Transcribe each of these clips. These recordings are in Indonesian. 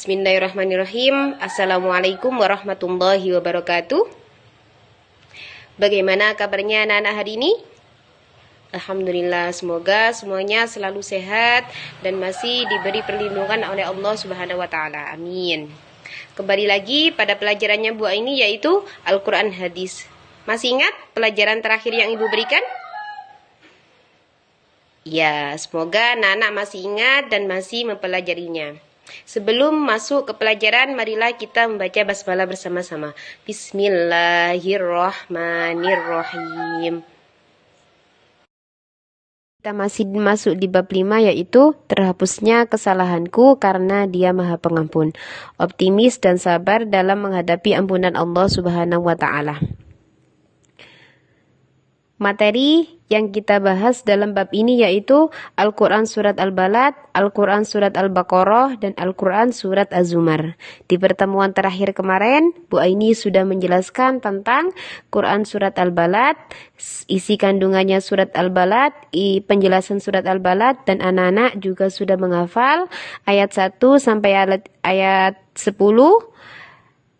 Bismillahirrahmanirrahim. Assalamualaikum warahmatullahi wabarakatuh. Bagaimana kabarnya anak-anak hari ini? Alhamdulillah, semoga semuanya selalu sehat dan masih diberi perlindungan oleh Allah Subhanahu wa taala. Amin. Kembali lagi pada pelajarannya Bu ini, yaitu Al-Qur'an Hadis. Masih ingat pelajaran terakhir yang Ibu berikan? Ya, semoga anak-anak masih ingat dan masih mempelajarinya. Sebelum masuk ke pelajaran, marilah kita membaca basmalah bersama-sama. Bismillahirrahmanirrahim. Kita masih masuk di bab 5, yaitu terhapusnya kesalahanku karena Dia Maha Pengampun. Optimis dan sabar dalam menghadapi ampunan Allah Subhanahu wa taala. Materi yang kita bahas dalam bab ini yaitu Al-Quran Surat Al-Balad, Al-Quran Surat Al-Baqarah, dan Al-Quran Surat Az-Zumar. Di pertemuan terakhir kemarin, Bu Aini sudah menjelaskan tentang Quran Surat Al-Balad, isi kandungannya Surat Al-Balad, penjelasan Surat Al-Balad, dan anak-anak juga sudah menghafal ayat 1 sampai ayat 10.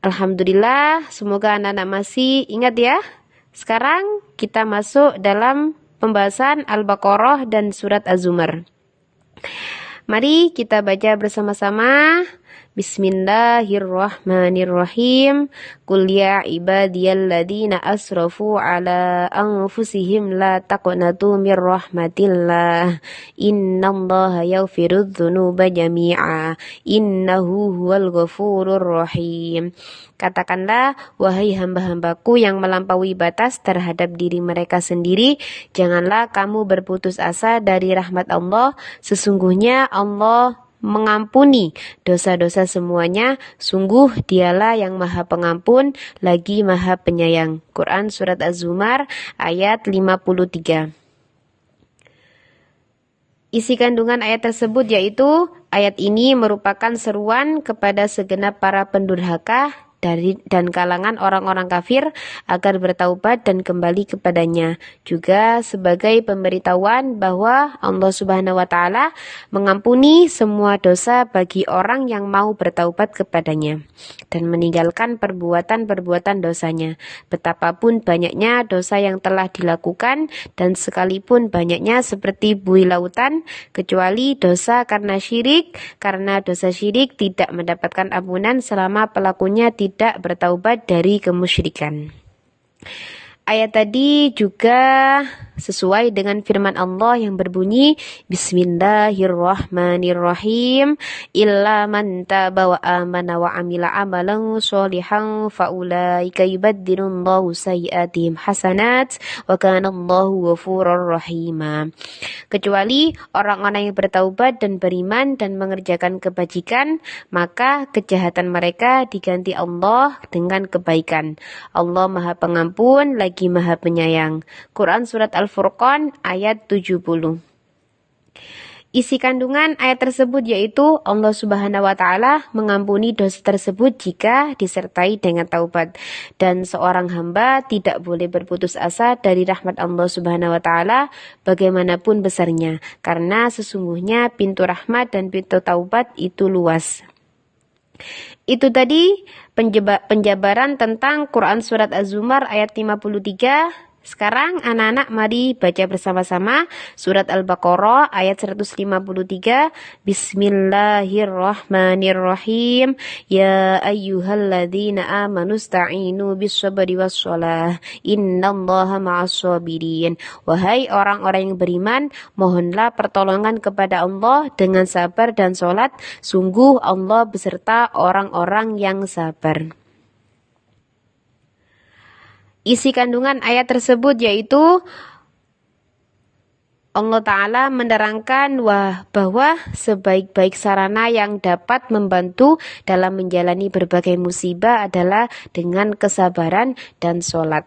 Alhamdulillah, semoga anak-anak masih ingat ya. Sekarang kita masuk dalam pembahasan Al-Baqarah dan Surat Az-Zumar. Mari kita baca bersama-sama. Bismillahirrahmanirrahim. Qul ya ibadiyalladzina asrafu ala anfusihim la taqnatu mir rahmatillah. Innallaha yaghfirudz dzunuba jami'a. Innahu huwal ghafurur rahim. Katakanlah, wahai hamba-hambaku yang melampaui batas terhadap diri mereka sendiri, janganlah kamu berputus asa dari rahmat Allah. Sesungguhnya Allah mengampuni dosa-dosa semuanya. Sungguh Dialah yang Maha Pengampun lagi Maha Penyayang. Quran Surat Az-Zumar ayat 53. Isi kandungan ayat tersebut yaitu, ayat ini merupakan seruan kepada segenap para pendurhaka dan kalangan orang-orang kafir agar bertaubat dan kembali kepadanya. Juga sebagai pemberitahuan bahwa Allah Subhanahu wa taala mengampuni semua dosa bagi orang yang mau bertaubat kepadanya dan meninggalkan perbuatan-perbuatan dosanya. Betapapun banyaknya dosa yang telah dilakukan dan sekalipun banyaknya seperti buih lautan, kecuali dosa karena dosa syirik tidak mendapatkan ampunan selama pelakunya tidak bertaubat dari kemusyrikan. Ayat tadi juga sesuai dengan firman Allah yang berbunyi, Bismillahirrahmanirrahim. Illa man taba wa amana wa amila amalan sholihan faulaika yubaddilullahu sayyiatihim hasanat wa kana Allahu ghafurur rahima. Kecuali orang-orang yang bertaubat dan beriman dan mengerjakan kebajikan, maka kejahatan mereka diganti Allah dengan kebaikan. Allah Maha Pengampun lagi Maha Penyayang. Quran Surat Al-Furqan ayat 70. Isi kandungan ayat tersebut yaitu Allah Subhanahu wa taala mengampuni dosa tersebut jika disertai dengan taubat, dan seorang hamba tidak boleh berputus asa dari rahmat Allah Subhanahu wa taala bagaimanapun besarnya, karena sesungguhnya pintu rahmat dan pintu taubat itu luas. Itu tadi penjabaran tentang Quran Surat Az-Zumar ayat 53. Sekarang anak-anak mari baca bersama-sama Surat Al-Baqarah ayat 153. Bismillahirrahmanirrahim. Ya ayyuhalladzina amanu sta'inu bis-sabri was-shalah. Innallaha ma'as-sabirin. Wahai orang-orang yang beriman, mohonlah pertolongan kepada Allah dengan sabar dan salat. Sungguh Allah beserta orang-orang yang sabar. Isi kandungan ayat tersebut yaitu Allah Ta'ala menerangkan bahwa sebaik-baik sarana yang dapat membantu dalam menjalani berbagai musibah adalah dengan kesabaran dan sholat.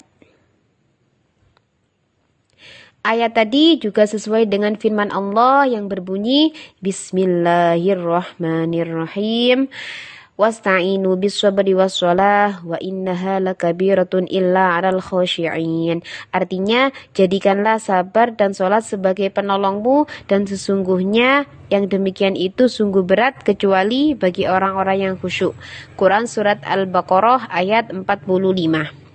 Ayat tadi juga sesuai dengan firman Allah yang berbunyi, Bismillahirrahmanirrahim. Wasta'inu bis-sabri was-shalah wa innaha lakabiratun illa 'alal khashi'in. Artinya, jadikanlah sabar dan sholat sebagai penolongmu, dan sesungguhnya yang demikian itu sungguh berat kecuali bagi orang-orang yang khusyuk. Quran Surat Al-Baqarah ayat 45.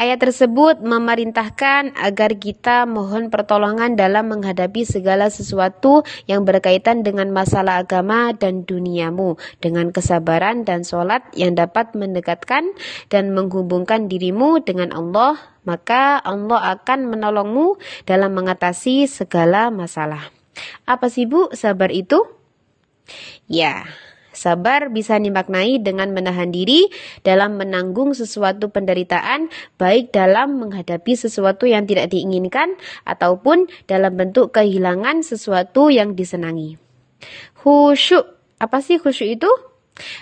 Ayat tersebut memerintahkan agar kita mohon pertolongan dalam menghadapi segala sesuatu yang berkaitan dengan masalah agama dan duniamu, dengan kesabaran dan sholat yang dapat mendekatkan dan menghubungkan dirimu dengan Allah, maka Allah akan menolongmu dalam mengatasi segala masalah. Apa sih Bu sabar itu? Ya, sabar bisa dimaknai dengan menahan diri dalam menanggung sesuatu penderitaan, baik dalam menghadapi sesuatu yang tidak diinginkan ataupun dalam bentuk kehilangan sesuatu yang disenangi. Khusyuk. Apa sih khusyuk itu?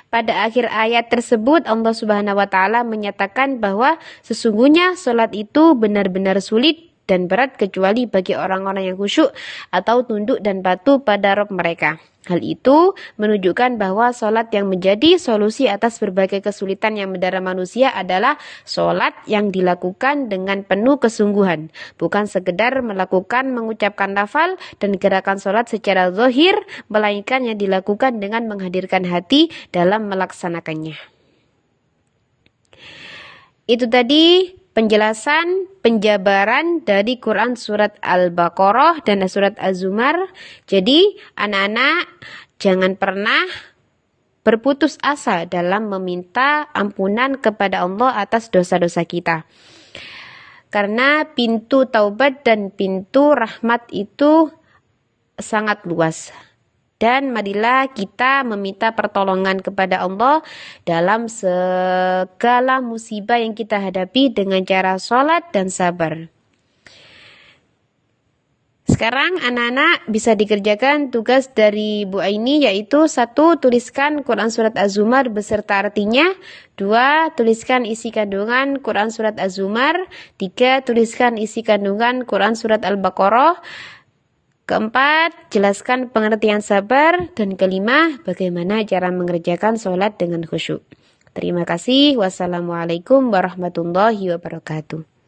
Pada akhir ayat tersebut Allah Subhanahu wa taala menyatakan bahwa sesungguhnya salat itu benar-benar sulit dan berat kecuali bagi orang-orang yang khusyuk atau tunduk dan patuh pada Rabb mereka. Hal itu menunjukkan bahwa sholat yang menjadi solusi atas berbagai kesulitan yang mendera manusia adalah sholat yang dilakukan dengan penuh kesungguhan, bukan sekedar mengucapkan lafal dan gerakan sholat secara zahir, melainkan yang dilakukan dengan menghadirkan hati dalam melaksanakannya. Itu tadi penjelasan penjabaran dari Quran Surat Al-Baqarah dan Surat Az-Zumar. Jadi anak-anak jangan pernah berputus asa dalam meminta ampunan kepada Allah atas dosa-dosa kita. Karena pintu taubat dan pintu rahmat itu sangat luas. Dan marilah kita meminta pertolongan kepada Allah dalam segala musibah yang kita hadapi dengan cara sholat dan sabar. Sekarang anak-anak bisa dikerjakan tugas dari Bu Aini, yaitu 1. Tuliskan Quran Surat Az-Zumar beserta artinya. 2. Tuliskan isi kandungan Quran Surat Az-Zumar. 3. Tuliskan isi kandungan Quran Surat Al-Baqarah. 4. Jelaskan pengertian sabar. Dan 5. Bagaimana cara mengerjakan sholat dengan khusyuk. Terima kasih. Wassalamualaikum warahmatullahi wabarakatuh.